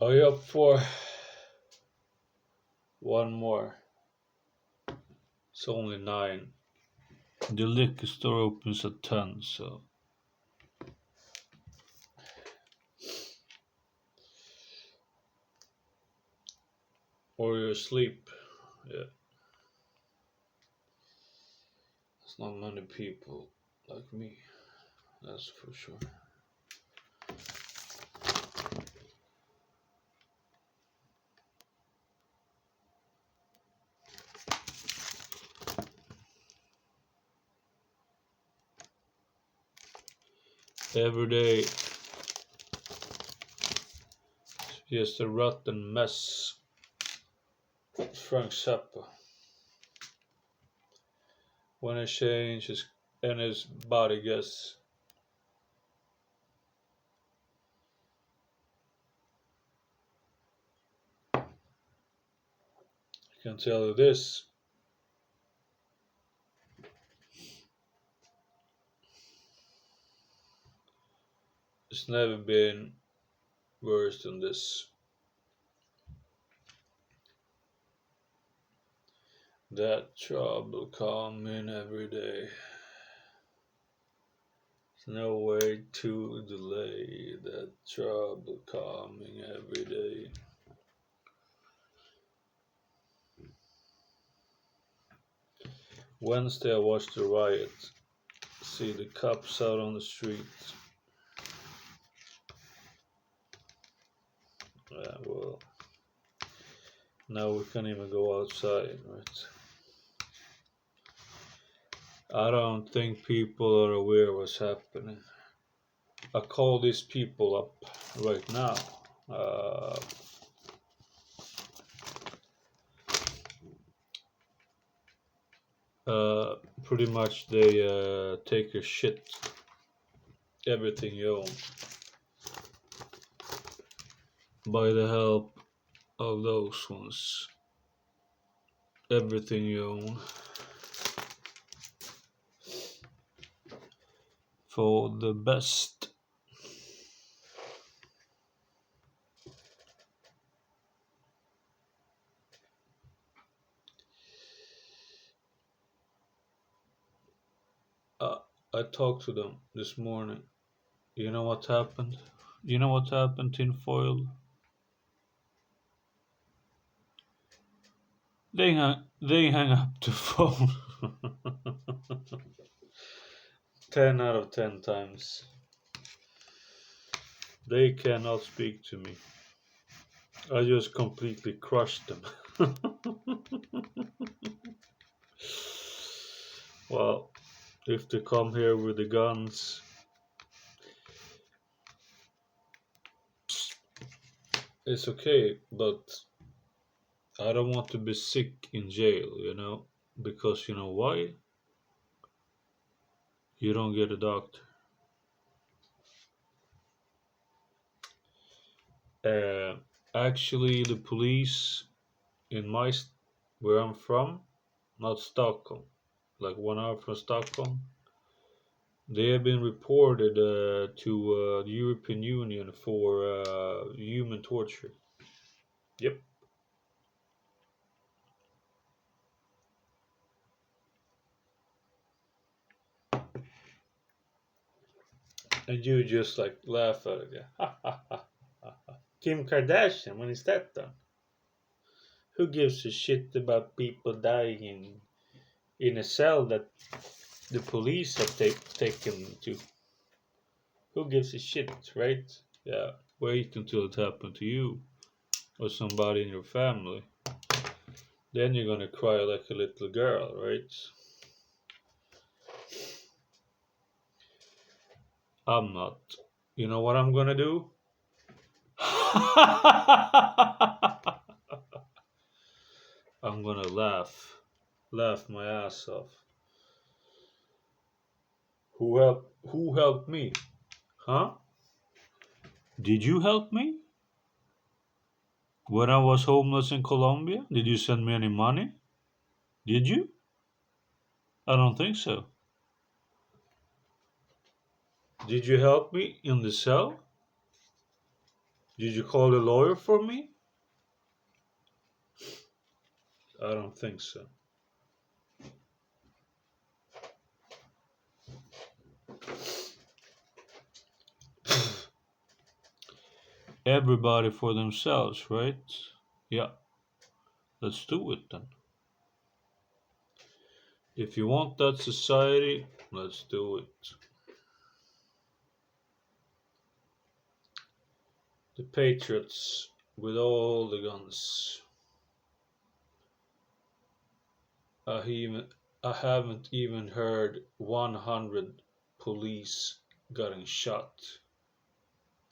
Are you up for one more? It's only 9. The liquor store opens at 10, so. Or you're asleep. Yeah. It's not many people like me, that's for sure. Every day, it's just a rotten mess. Frank Zappa. When it changes and his body gets. I can tell you this. It's never been worse than this. That trouble coming every day. There's no way to delay that trouble coming every day. Wednesday I watched the riot. See the cops out on the street. Yeah, well, now we can't even go outside, right? I don't think people are aware what's happening. I call these people up right now. Uh, Pretty much they take your shit, everything you own, by the help of those ones. Everything you own. For the best. I talked to them this morning. You know what happened? You know what happened, tinfoil? They hang up the phone. 10 out of 10 times. They cannot speak to me. I just completely crushed them. Well, if they come here with the guns, it's okay, but I don't want to be sick in jail, because you know why? You don't get a doctor. Uh, Actually, the police in where I'm from, not Stockholm, like 1 hour from Stockholm, they have been reported to the European Union for human torture. Yep. And you just like laugh at it. Yeah. Ha, ha, ha, ha, ha. Kim Kardashian, when is that done? Who gives a shit about people dying in a cell that the police have taken to? Who gives a shit, right? Yeah, wait until it happened to you or somebody in your family. Then you're gonna cry like a little girl, right? I'm not. You know what I'm gonna do? I'm gonna laugh my ass off. Who helped me? Huh? Did you help me? When I was homeless in Colombia? Did you send me any money? Did you? I don't think so. Did you help me in the cell? Did you call a lawyer for me? I don't think so. Everybody for themselves, right? Yeah, let's do it then. If you want that society, let's do it. The Patriots with all the guns. I, I haven't even heard 100 police getting shot.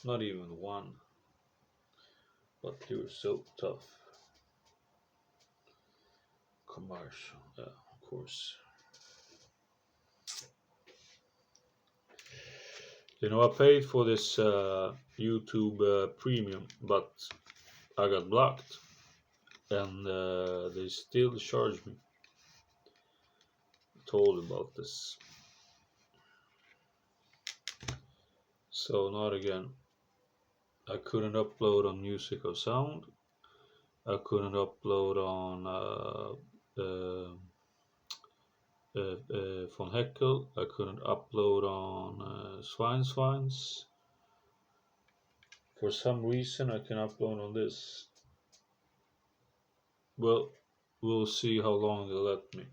Not even one. But you're so tough. Commercial, yeah, of course. I paid for this YouTube premium, but I got blocked, and they still charge me. Told about this, so not again. I couldn't upload on Music or Sound. I couldn't upload on von Heckel. I couldn't upload on Swines. For some reason, I can upload on this. Well, we'll see how long they let me.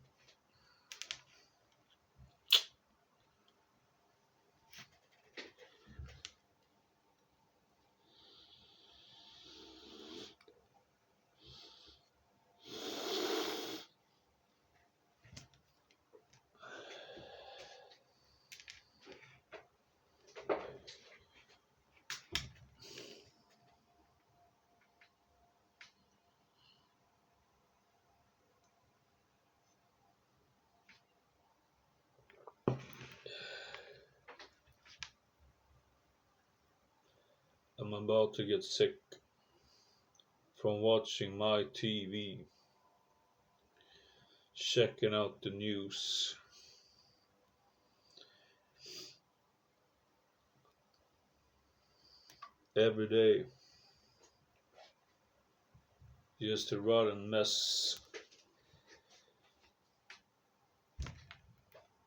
I'm about to get sick from watching my TV, checking out the news every day. Just a rotten mess.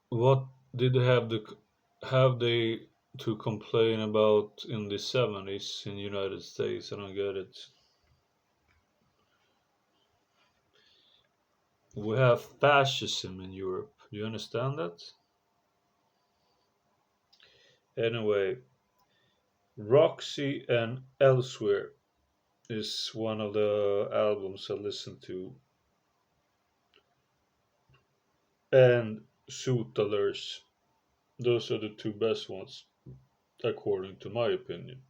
What did they have they to complain about in the 70s in the United States? I don't get it. We have fascism in Europe. Do you understand that? Anyway, Roxy and Elsewhere is one of the albums I listen to, and Zoot Allures. Those are the two best ones, according to my opinion.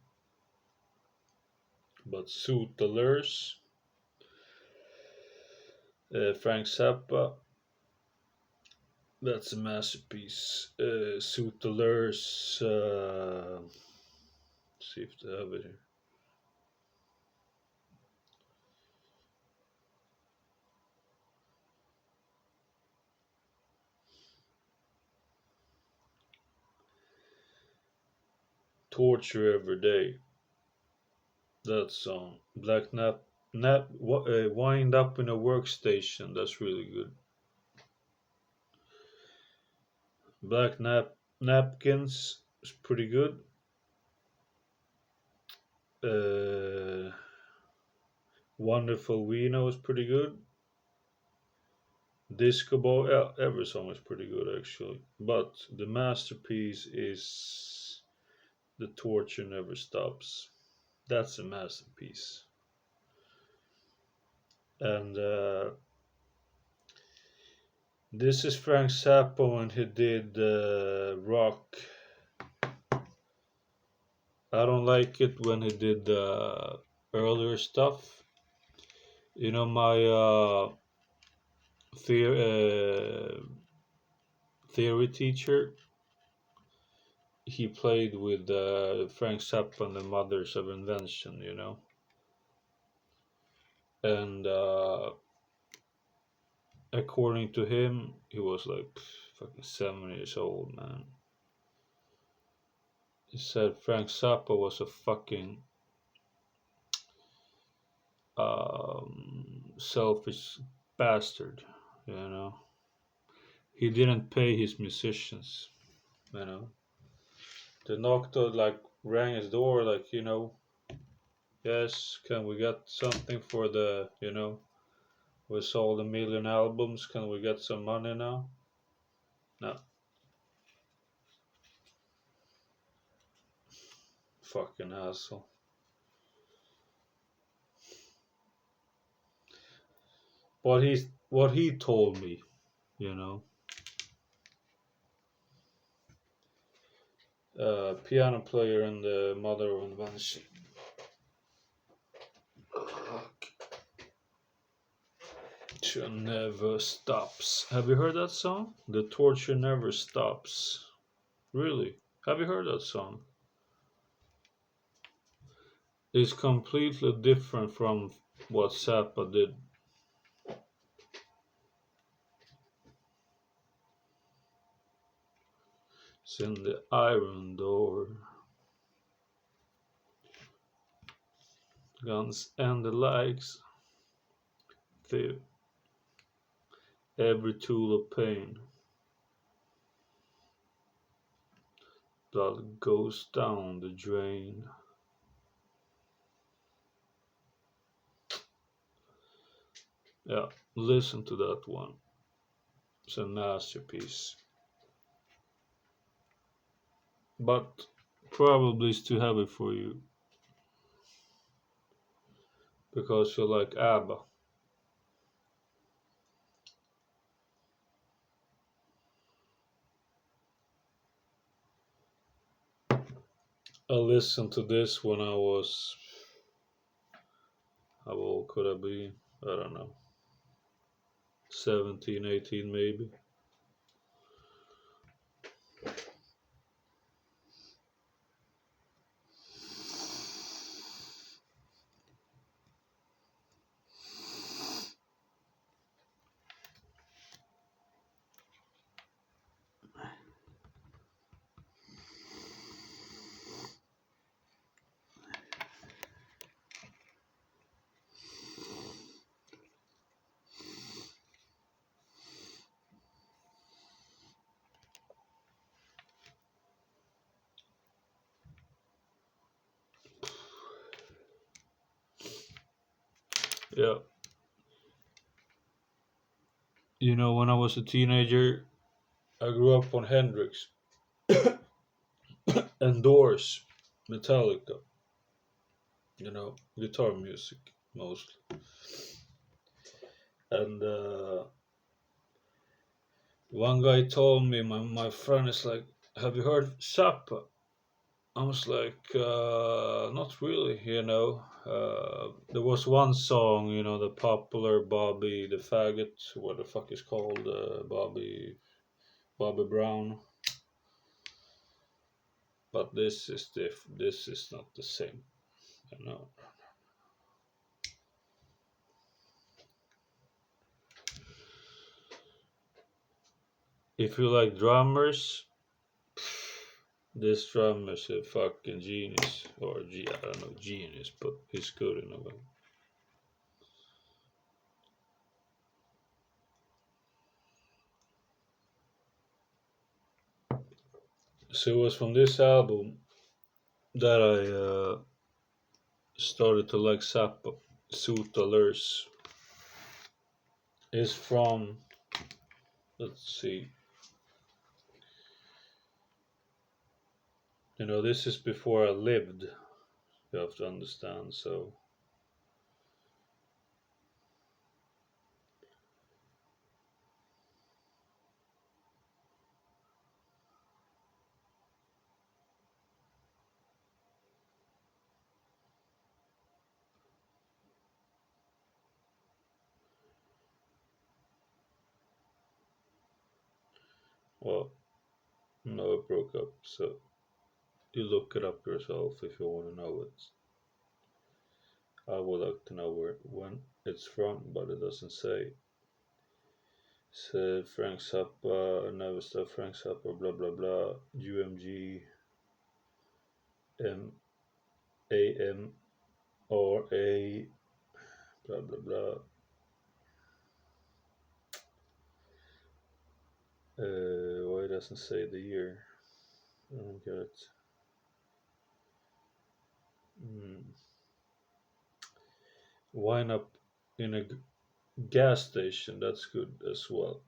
But Zoot Allures, Frank Zappa, that's a masterpiece. Zoot Allures, see if they have it here. Torture Every Day, that song. Black Wind Up in a Workstation, that's really good. Napkins is pretty good. Uh, Wonderful Wino is pretty good. Disco Ball, yeah, every song is pretty good actually. But the masterpiece is The Torture Never Stops. That's a masterpiece. And this is Frank Zappa when he did rock. I don't like it when he did earlier stuff. My theory teacher, he played with Frank Zappa and the Mothers of Invention. And according to him, he was like fucking 7 years old, man. He said Frank Zappa was a fucking selfish bastard. You know, he didn't pay his musicians. You know, they knocked on, like, rang his door, like, yes, can we get something for the, we sold 1 million albums. Can we get some money now? No, fucking asshole. What he told me, you know, piano player and the mother of invention. Torture never stops. Have you heard that song? The torture never stops. Really? Have you heard that song? It's completely different from what Zappa did. It's in the iron door. Guns and the likes. The every tool of pain that goes down the drain. Yeah, listen to that one. It's a masterpiece. But probably it's too heavy for you because you like ABBA. I listened to this when I was, how old could I be? I don't know, 17, 18 maybe. Yeah. When I was a teenager, I grew up on Hendrix and Doors, Metallica, guitar music mostly. And one guy told me, my friend is like, have you heard Zappa? I was like, not really, there was one song, the popular Bobby the Faggot, what the fuck is called, Bobby Brown. But this is not the same, you know. If you like drummers, this drummer is a fucking genius, or I don't know, genius, but he's good in a way. So it was from this album that I started to like Zappa. Zoot Allures is from, let's see, this is before I lived. You have to understand. So, well, no, it broke up. So you look it up yourself if you want to know it. I would like to know when it's from, but it doesn't say. Said Frank Zappa, never stop Frank Zappa, blah blah blah. UMG M A M R A blah blah blah. Why doesn't say the year? I don't get it. Mm. Wind up in a gas station. That's good as well.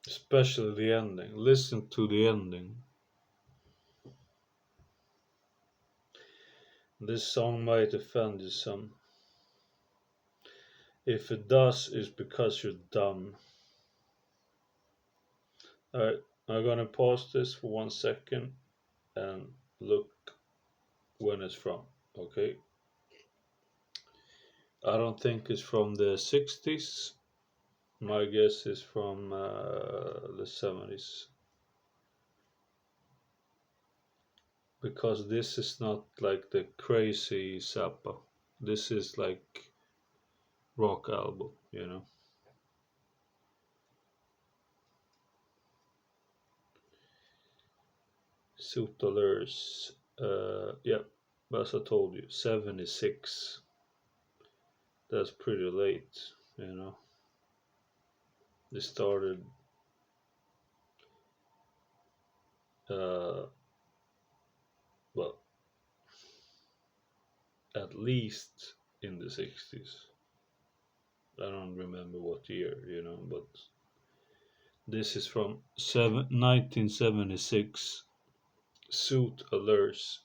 Especially the ending. Listen to the ending. This song might offend you some. If it does, it's because you're dumb. Alright, I'm gonna pause this for 1 second and look when it's from. Okay? I don't think it's from the 60s. My guess is from the 70s. Because this is not like the crazy Zappa. This is like rock album, you know. Zoot Allures. Yeah, as I told you, 76. That's pretty late, you know. They started uh, well, at least in the 60s. I don't remember what year, you know, but this is from 1976. Suit Allures.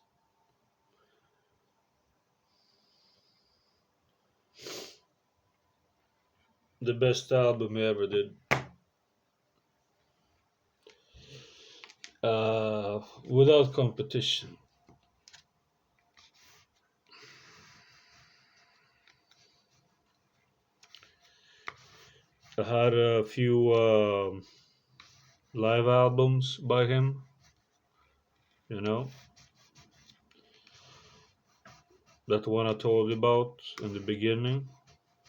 The best album he ever did. Without competition. I had a few live albums by him, you know. That one I told you about in the beginning.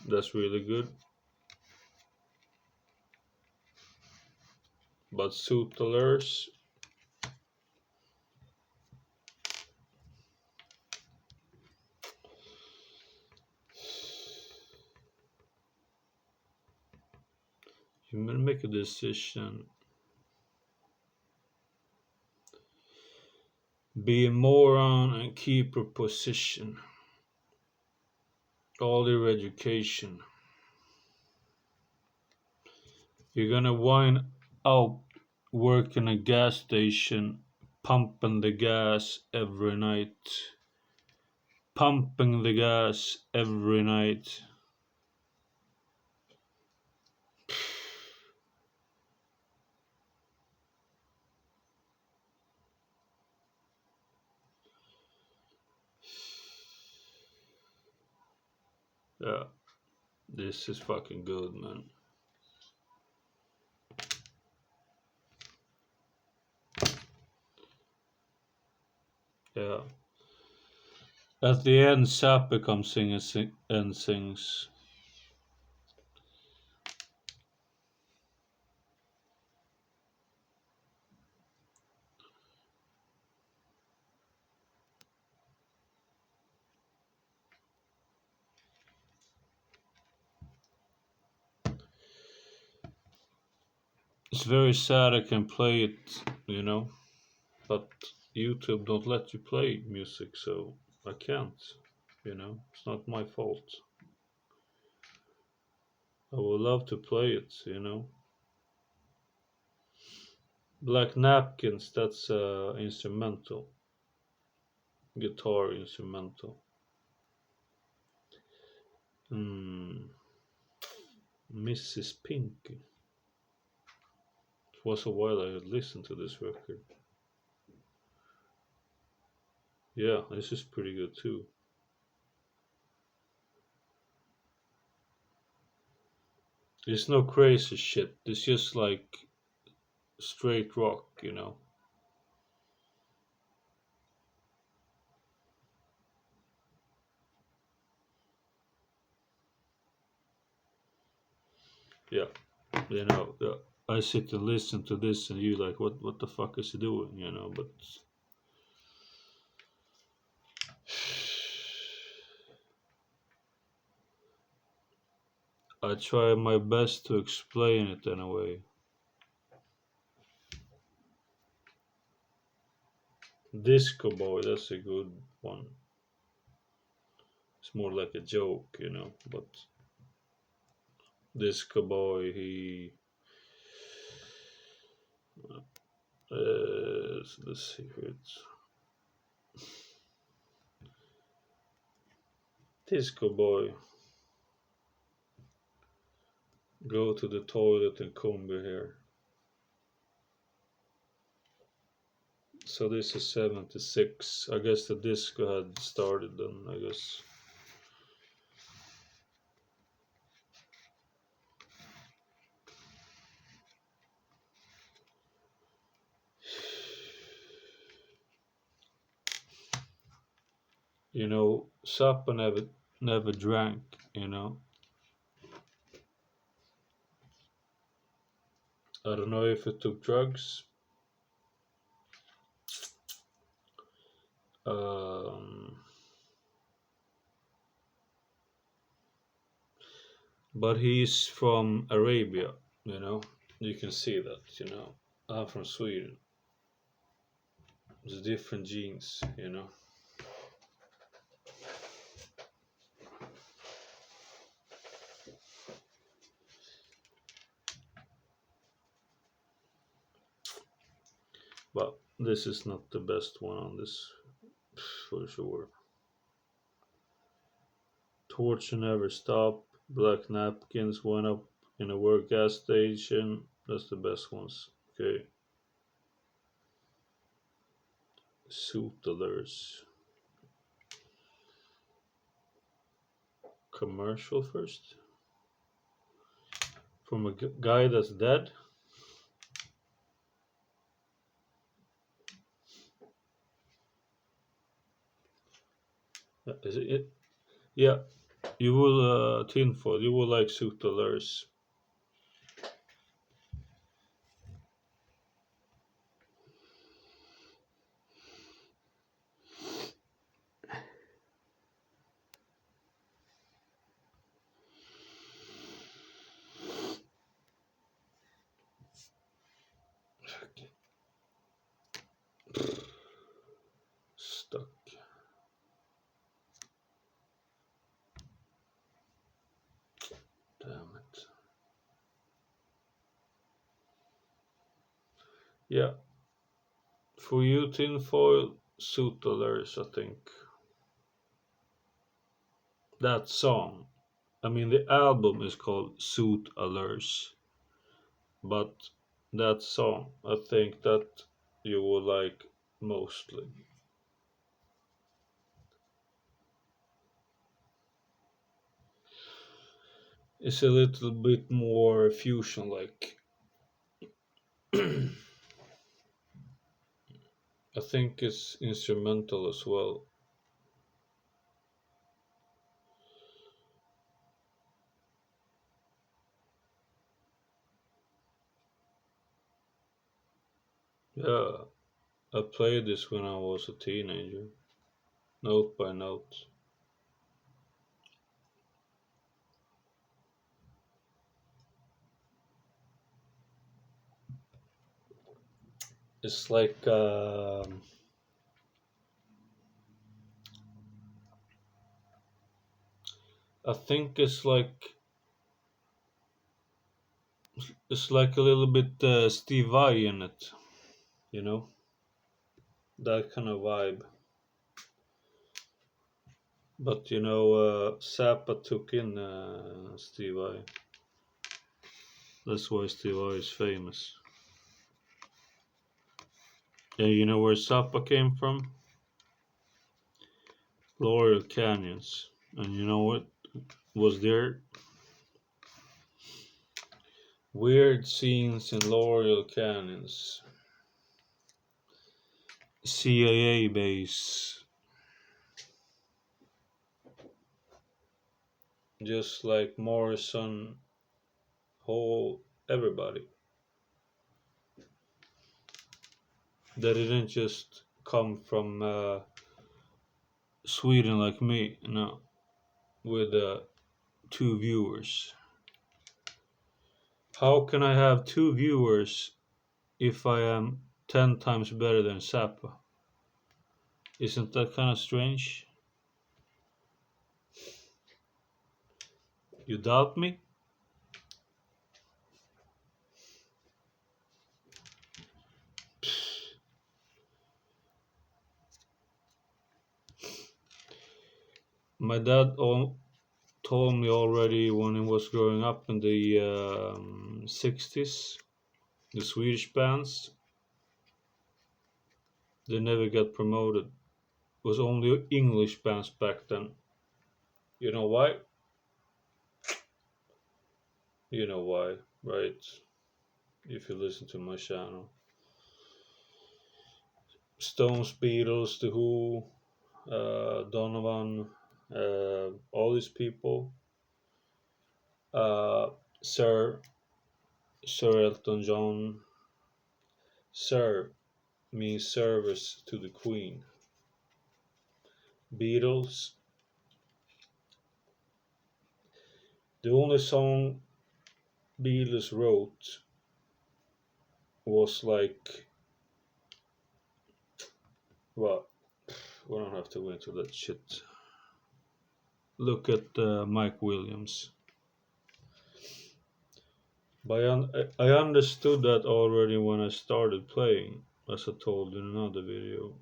That's really good. But Suit Allures, you will make a decision. Be a moron and keep your position. All your education. You're gonna wind out working a gas station, pumping the gas every night. Pumping the gas every night. Yeah, this is fucking good, man. Yeah. At the end, Zappa comes in and sings. It's very sad I can play it, you know, but YouTube don't let you play music, so I can't, you know. It's not my fault. I would love to play it, you know. Black Napkins, that's instrumental, guitar instrumental. Hmm. Mrs. Pink. It was a while I had listened to this record. Yeah, this is pretty good too. It's no crazy shit. It's just like straight rock, you know. Yeah, you know. I sit and listen to this, and you like, what the fuck is he doing, you know? But I try my best to explain it in a way. Disco Boy, that's a good one. It's more like a joke, but Disco Boy, let's see who it's. Disco Boy, go to the toilet and comb your hair. So this is 76. I guess the disco had started then, I guess. Zappa never drank, I don't know if it took drugs. Um, but he's from Arabia, you know. You can see that. I'm from Sweden. It's different genes. But this is not the best one on this, for sure. Torture never stopped. Black napkins went up in a work gas station. That's the best ones. Okay. Zoot Allures. Commercial first? From a guy that's dead? Is it? Yeah. You will, tinfoil. You will like Zoot Allures. Stuck. Damn it. Yeah. For you, tinfoil, Zoot Allures, I think. That song. I mean, the album is called Zoot Allures. But that song, I think that you will like mostly. It's a little bit more fusion like. I think it's instrumental as well. Yeah, I played this when I was a teenager, note by note. It's like I think it's like a little bit Steve Vai in it, you know, that kind of vibe. But Zappa took in Steve Vai. That's why Steve Vai is famous. And you know where Zappa came from? Laurel Canyons. And you know what was there? Weird scenes in Laurel Canyons. CIA base. Just like Morrison, Hall, everybody. They didn't just come from Sweden like me, no, with two viewers. How can I have two viewers if I am 10 times better than Zappa? Isn't that kind of strange? You doubt me? My dad told me already when he was growing up in the 60s, the Swedish bands, they never got promoted. It was only English bands back then. You know why? You know why, right? If you listen to my channel. Stones, Beatles, The Who, Donovan, all these people. Uh, Sir Sir Elton John. Sir means service to the Queen. Beatles. The only song Beatles wrote was like, well, we don't have to go into that shit. Look at Mike Williams. But I understood that already when I started playing, as I told in another video.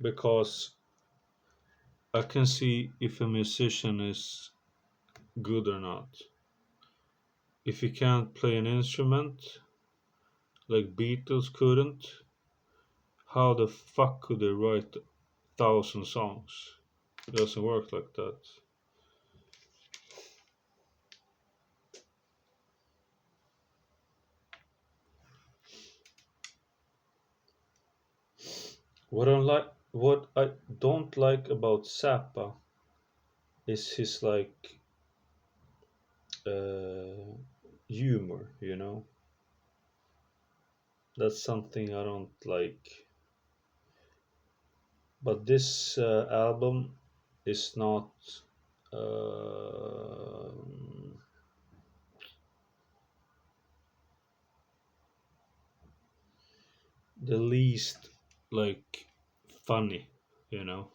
Because I can see if a musician is good or not. If he can't play an instrument, like Beatles couldn't, how the fuck could they write 1,000 songs? It doesn't work like that. What I don't like about Zappa is his like uh, humor. That's something I don't like. But this album is not uh, the least like funny. You know,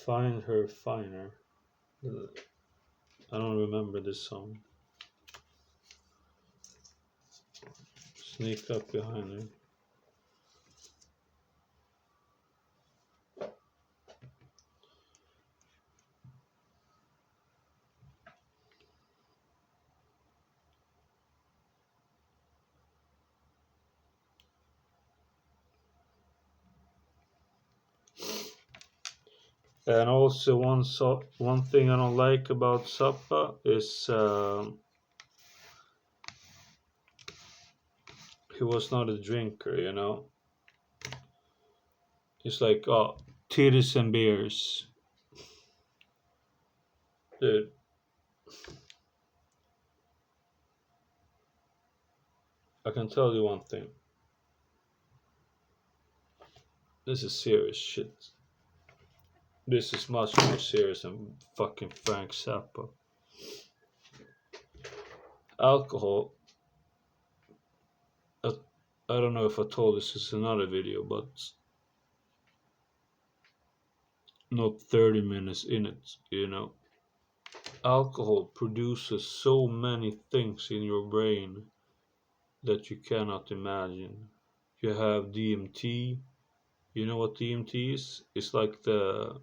Find Her Finer. I don't remember this song. Sneak up behind her. And also one thing I don't like about Zappa is he was not a drinker. He's like, oh, titties and beers, dude. I can tell you one thing. This is serious shit. This is much more serious than fucking Frank Zappa. Alcohol. I, I don't know if I told this in another video, but not 30 minutes in it. Alcohol produces so many things in your brain that you cannot imagine. You have DMT. You know what DMT is? It's like the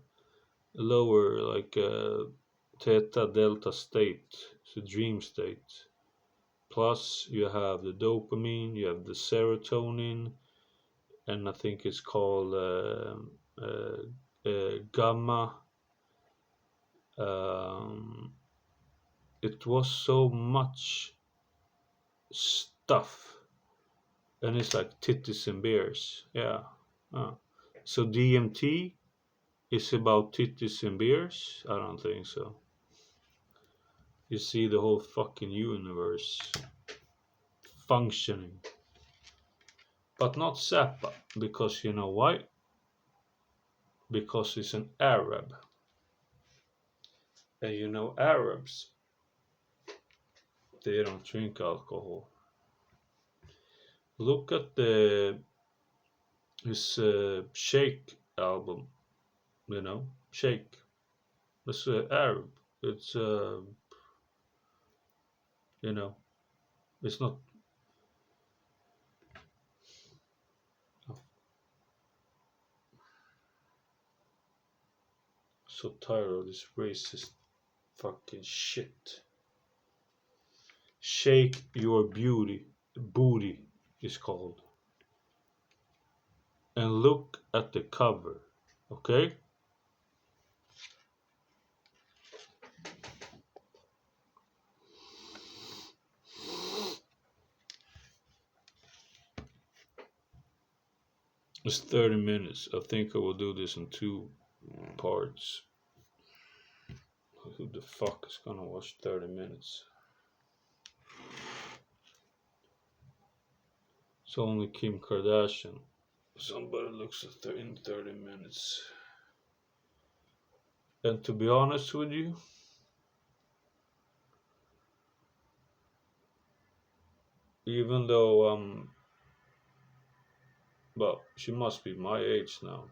lower, like theta delta state. It's a dream state. Plus, you have the dopamine, you have the serotonin, and I think it's called gamma. Um, it was so much stuff, and it's like titties and beers. Yeah. Uh. So DMT is about titties and beers? I don't think so. You see the whole fucking universe functioning. But not Zappa, because you know why? Because he's an Arab. And Arabs, they don't drink alcohol. Look at his Shake album. Shake. It's Arab. It's you know, it's not. So tired of this racist fucking shit. Shake Your Booty is called. And look at the cover, okay? It's 30 minutes. I think I will do this in 2 parts. Who the fuck is gonna watch 30 minutes? It's only Kim Kardashian. Somebody looks at in 30 minutes. And to be honest with you, even though well, she must be my age now.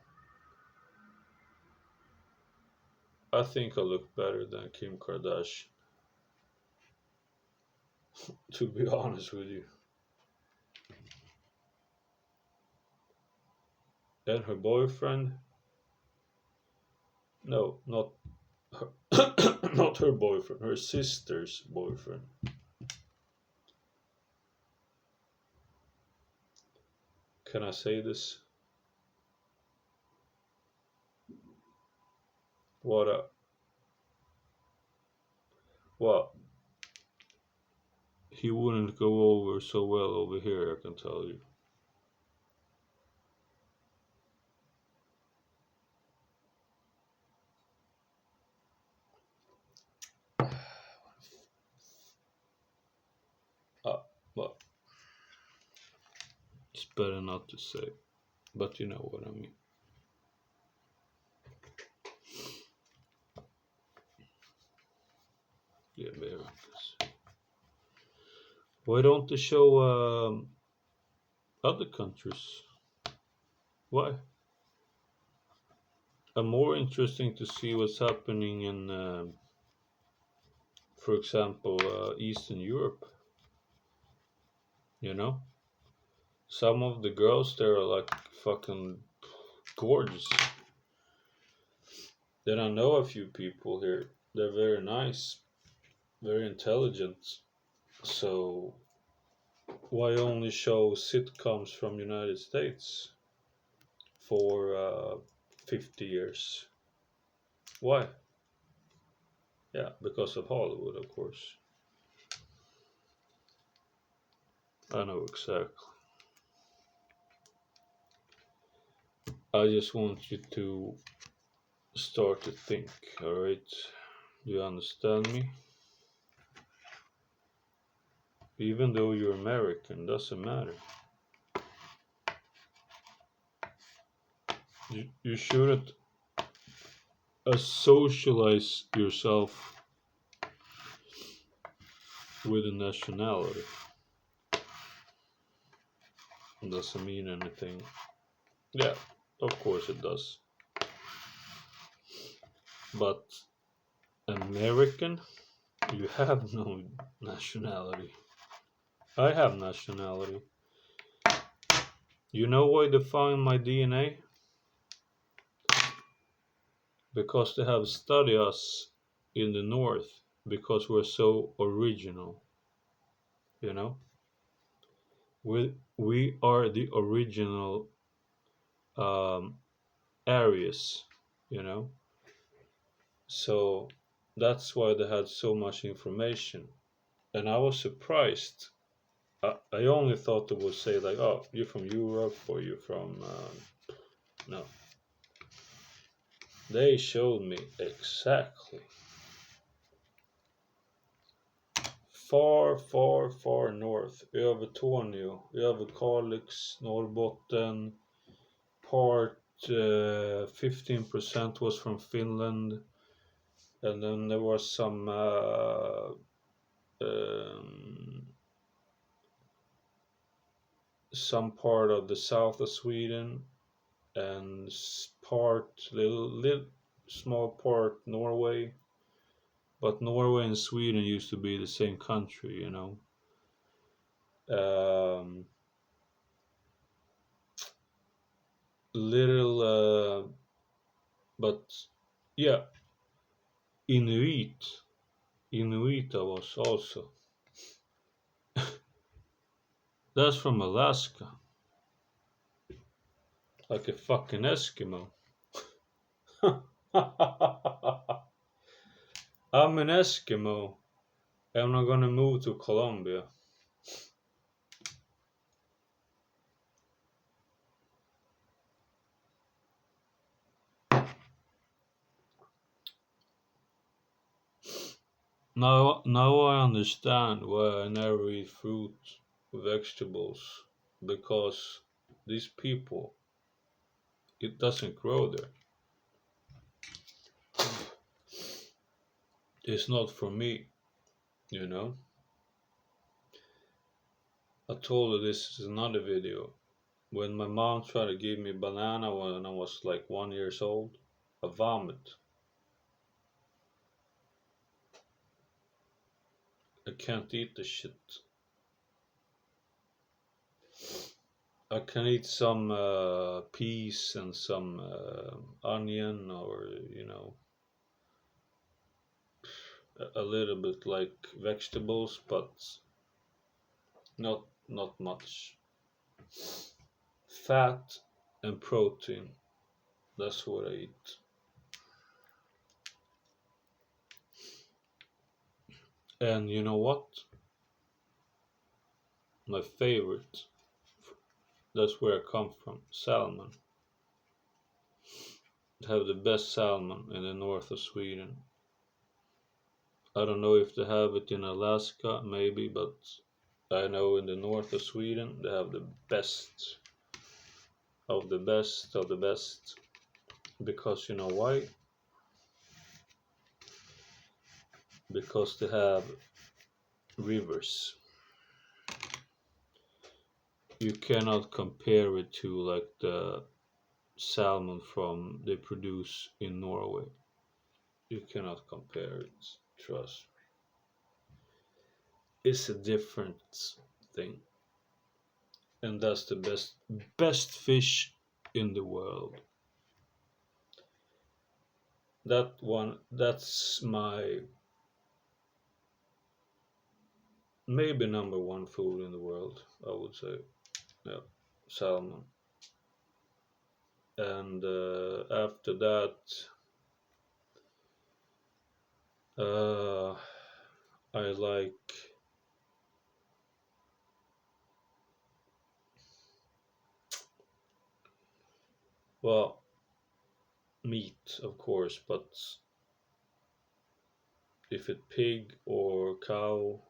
I think I look better than Kim Kardashian. To be honest with you. And her boyfriend? No, not her, not her boyfriend. Her sister's boyfriend. Can I say this? What a well, he wouldn't go over so well over here, I can tell you. Well, it's better not to say, but you know what I mean. The Americans. Why don't they show other countries? Why? I'm more interesting to see what's happening in, for example, Eastern Europe. You know, some of the girls there are like fucking gorgeous. Then I know a few people here. They're very nice, very intelligent. So why only show sitcoms from United States for 50 years? Why? Yeah, because of Hollywood, of course. I know exactly. I just want you to start to think, alright? Do you understand me? Even though you're American, doesn't matter. You shouldn't socialize yourself with a nationality. It doesn't mean anything. Yeah, of course it does. But American, you have no nationality. I have nationality. You know why they found my DNA? Because they have studied us in the north because we're so original. You know, we are the original um, Aries. You know, so that's why they had so much information, and I was surprised. I only thought they would say like, "Oh, you're from Europe or you're from." No, they showed me exactly. Far, far, far north. Övertorneå, Överkalix, Norrbotten. Part 15% was from Finland. And then there was um, some part of the south of Sweden and part little small part Norway. But Norway and Sweden used to be the same country, you know. Um, little, but yeah, Inuit. Inuit I was also. That's from Alaska, like a fucking Eskimo. I'm an Eskimo. I'm not gonna move to Colombia. Now I understand why I never eat fruit, vegetables, because these people, it doesn't grow there. It's not for me, you know. I told her this is another video. When my mom tried to give me banana when I was like 1 years old, I vomit. I can't eat the shit. I can eat some peas and some onion, or a little bit like vegetables, but not much. Fat and protein. That's what I eat. And you know what? My favorite. That's where I come from. Salmon. They have the best salmon in the north of Sweden. I don't know if they have it in Alaska, maybe, but I know in the north of Sweden they have the best of the best of the best. Because you know why? Because they have rivers. You cannot compare it to like the salmon from they produce in Norway. You cannot compare it. Trust me. It's a different thing, and that's the best fish in the world. That one, that's my maybe number one food in the world. I would say, yeah, salmon. And after that, uh, I like, well, meat, of course, but if it pig or cow,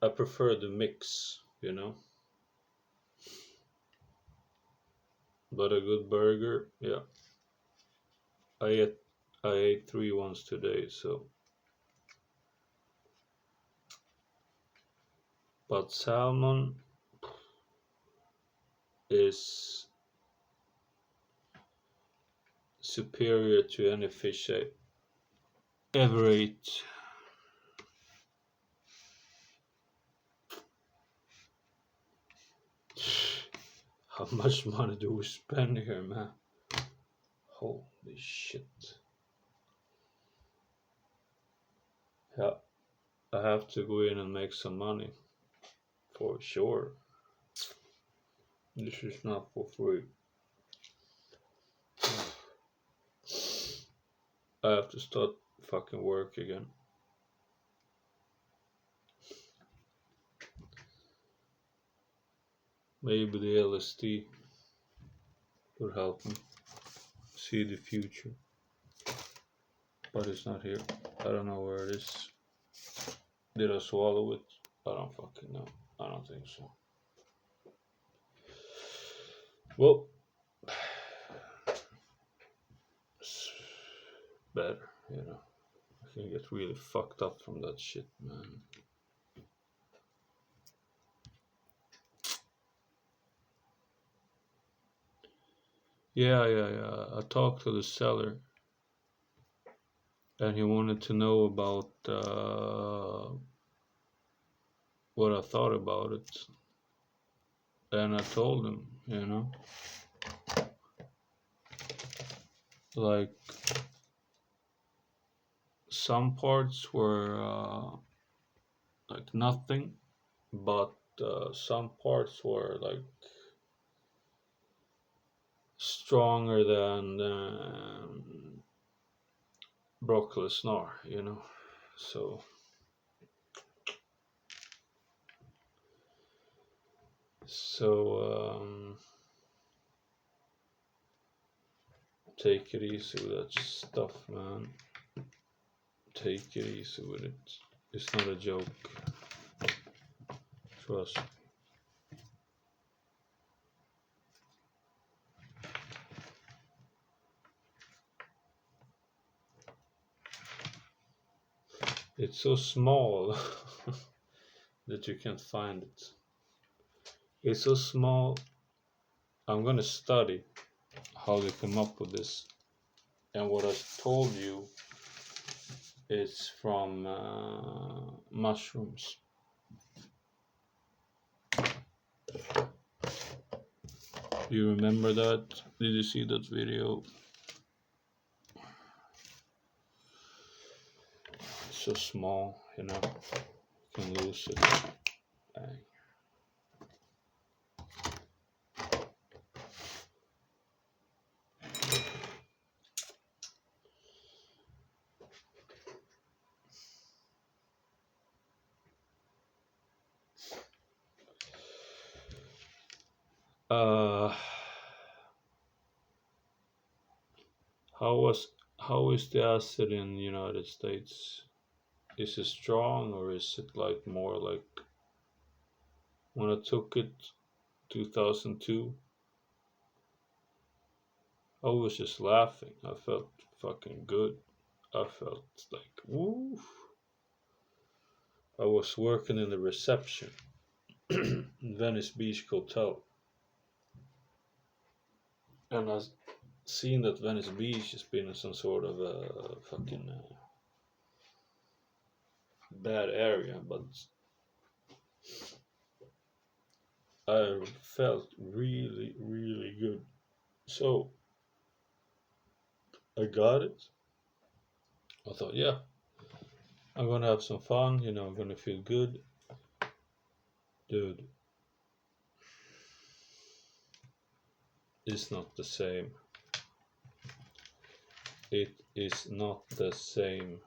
I prefer the mix, you know. But a good burger, yeah. I ate I ate three once today, so. But salmon is superior to any fish I ever ate. How much money do we spend here, man? Holy shit. Yeah, I have to go in and make some money for sure. This is not for free. I have to start fucking work again. Maybe the LSD would help me see the future. But it's not here. I don't know where it is. Did I swallow it? I don't fucking know. I don't think so. Well, better, you know. I can get really fucked up from that shit, man. Yeah. I talked to the seller, and he wanted to know about what I thought about it, and I told him, you know, like some parts were like nothing, but some parts were like stronger than broccoli snore, you know. So so take it easy with that stuff, man. Take it easy with it. It's not a joke. Trust. It's so small that you can't find it. It's so small. I'm gonna study how they come up with this. And what I told you is from mushrooms. You remember that? Did you see that video? It's so small, you know. You can lose it. Bang. Uh, how is the acid in the United States? Is it strong or is it like more like when I took it 2002? I was just laughing. I felt fucking good. I felt like woo. I was working in the reception in Venice Beach Hotel, and I seen that Venice Beach has been in some sort of a fucking bad area, but I felt really, really good. So I got it. I thought, yeah, I'm gonna have some fun. You know, I'm gonna feel good, dude. It's not the same. It is not the same.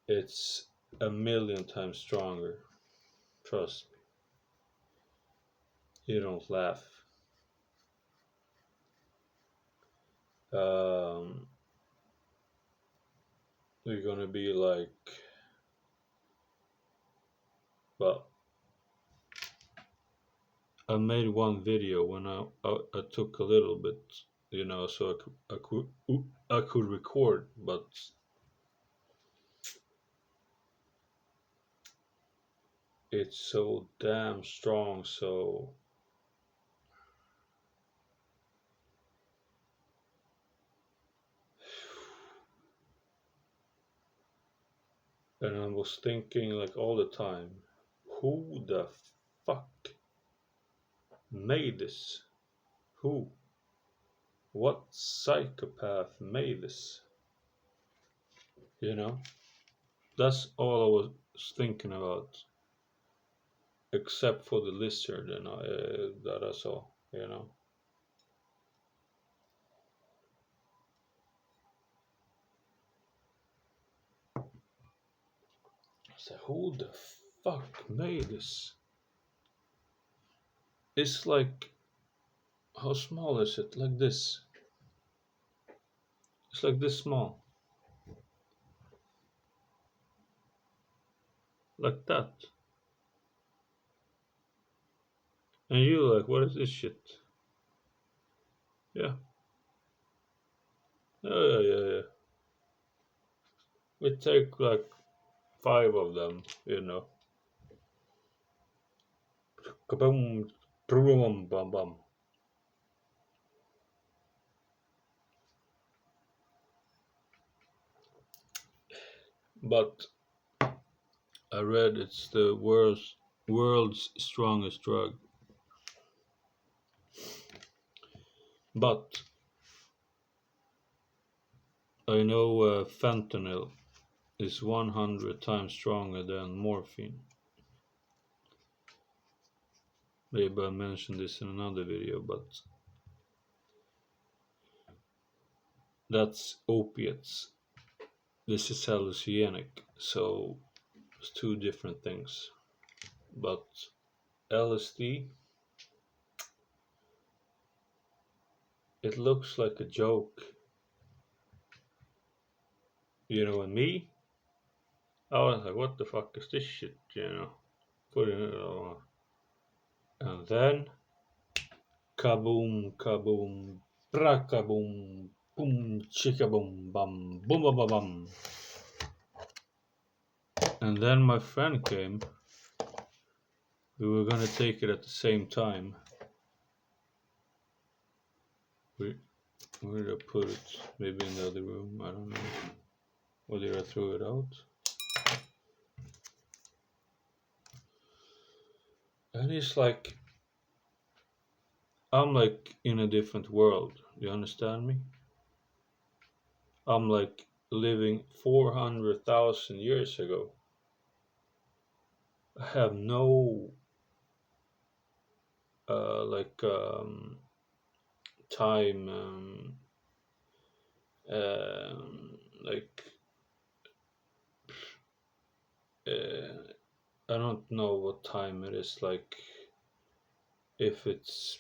It's a million times stronger. Trust me. You don't laugh. Um, we're gonna be like, well, I made one video when I took a little bit, you know, so I could record, but it's so damn strong. So and I was thinking like all the time, who the fuck made this? Who? What psychopath made this? You know, that's all I was thinking about, except for the lizard and that I saw. You know, I said, who the fuck made this? It's like, how small is it? Like this. It's like this small. Like that. And you like, what is this shit? Yeah. Yeah, yeah, yeah. We take like five of them, you know. Kaboom, boom, bum, bum. But I read it's the world's strongest drug. But I know fentanyl is 100 times stronger than morphine. Maybe I mentioned this in another video, but that's opiates. This is hallucinogenic, so it's two different things. But LSD, it looks like a joke. And me, I was like, what the fuck is this shit, Putting it on. And then, kaboom, kaboom, brakaboom, boom, chickaboom, bum, boom, bum, bum, bum. And then my friend came. We were gonna take it at the same time. We, where did I put it? Maybe in the other room, I don't know. Or did I throw it out? And it's like, I'm like in a different world. You understand me? I'm like living 400,000 years ago. I have no like time, like uh, I don't know what time it is. Like if it's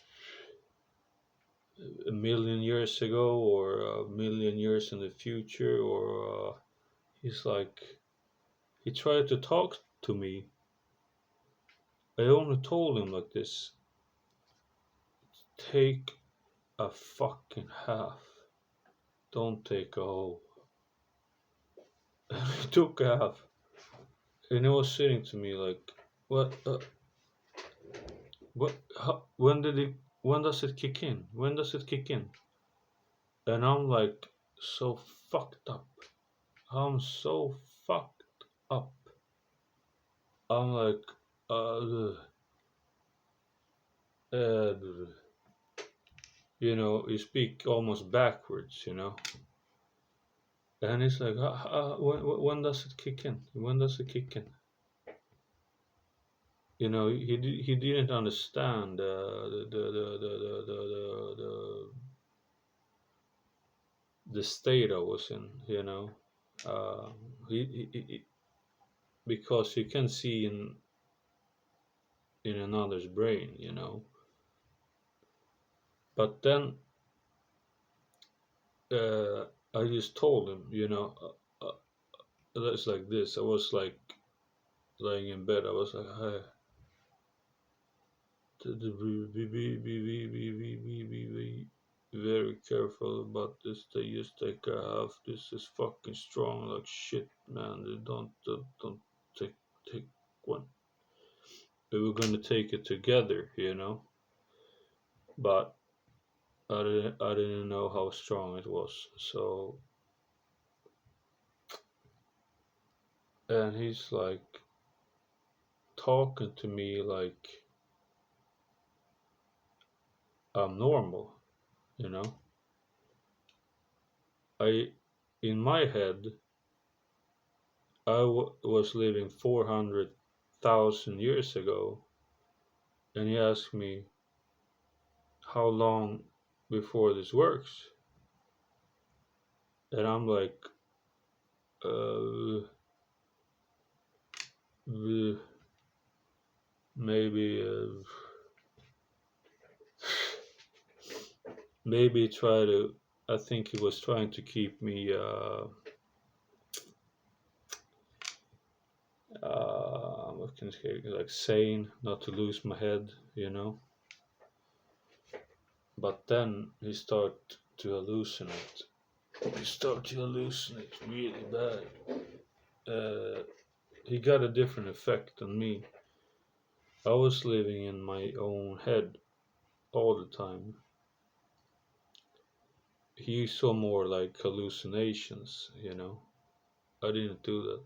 a million years ago or a million years in the future, or he's like he tried to talk to me. I only told him like this: take a fucking half. Don't take a whole. And he took a half, and he was sitting to me like, "What? What? How, when did it? When does it kick in? When does it kick in?" And I'm like, so fucked up. I'm so fucked up. I'm like, uh, uh, you speak almost backwards. And it's like, when does it kick in? When does it kick in? He didn't understand the state I was in. Uh, he because you can see in another's brain. But then I just told him, it's like this. I was like lying in bed. I was like, hey, be very careful about this. They just take a half. This is fucking strong like shit, man. They don't take one. We were gonna take it together. But I didn't know how strong it was. So, and he's like talking to me like I'm normal. You know, I in my head was living 400,000 years ago, and he asked me how long before this works, and I'm like, uh, uh, maybe, maybe try to. I think he was trying to keep me, what can I say, like sane, not to lose my head. But then he started to hallucinate, He started to hallucinate really bad. Uh, he got a different effect on me. I was living in my own head all the time. He saw more like hallucinations. I didn't do that.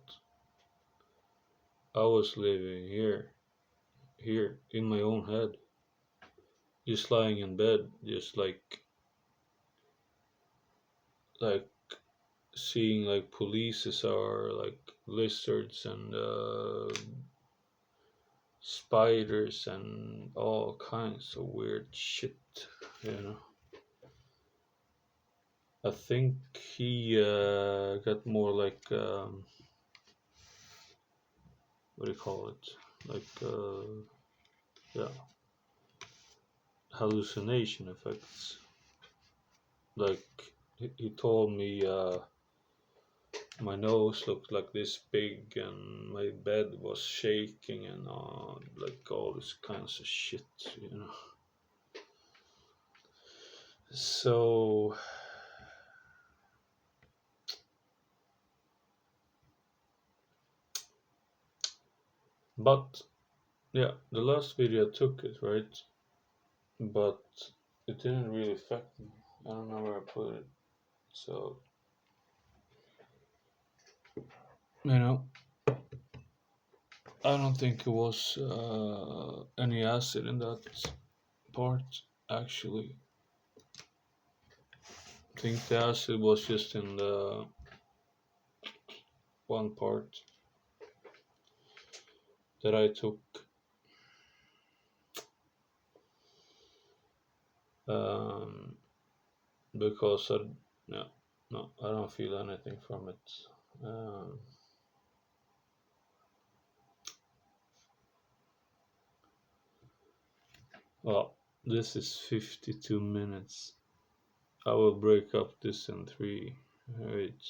I was living here in my own head, just lying in bed, just like seeing like polices are like lizards and spiders and all kinds of weird shit. You know, I think he got more like what do you call it? Like yeah, hallucination effects. Like he told me my nose looked like this big and my bed was shaking and like all this kinds of shit. So, but yeah, the last video I took it, right? But it didn't really affect me. I don't know where I put it. So, you know, I don't think it was any acid in that part, actually. I think the acid was just in the one part that I took. Um, because yeah, no, I don't feel anything from it. Um, well, this is 52 minutes. I will break up this in three. Wait.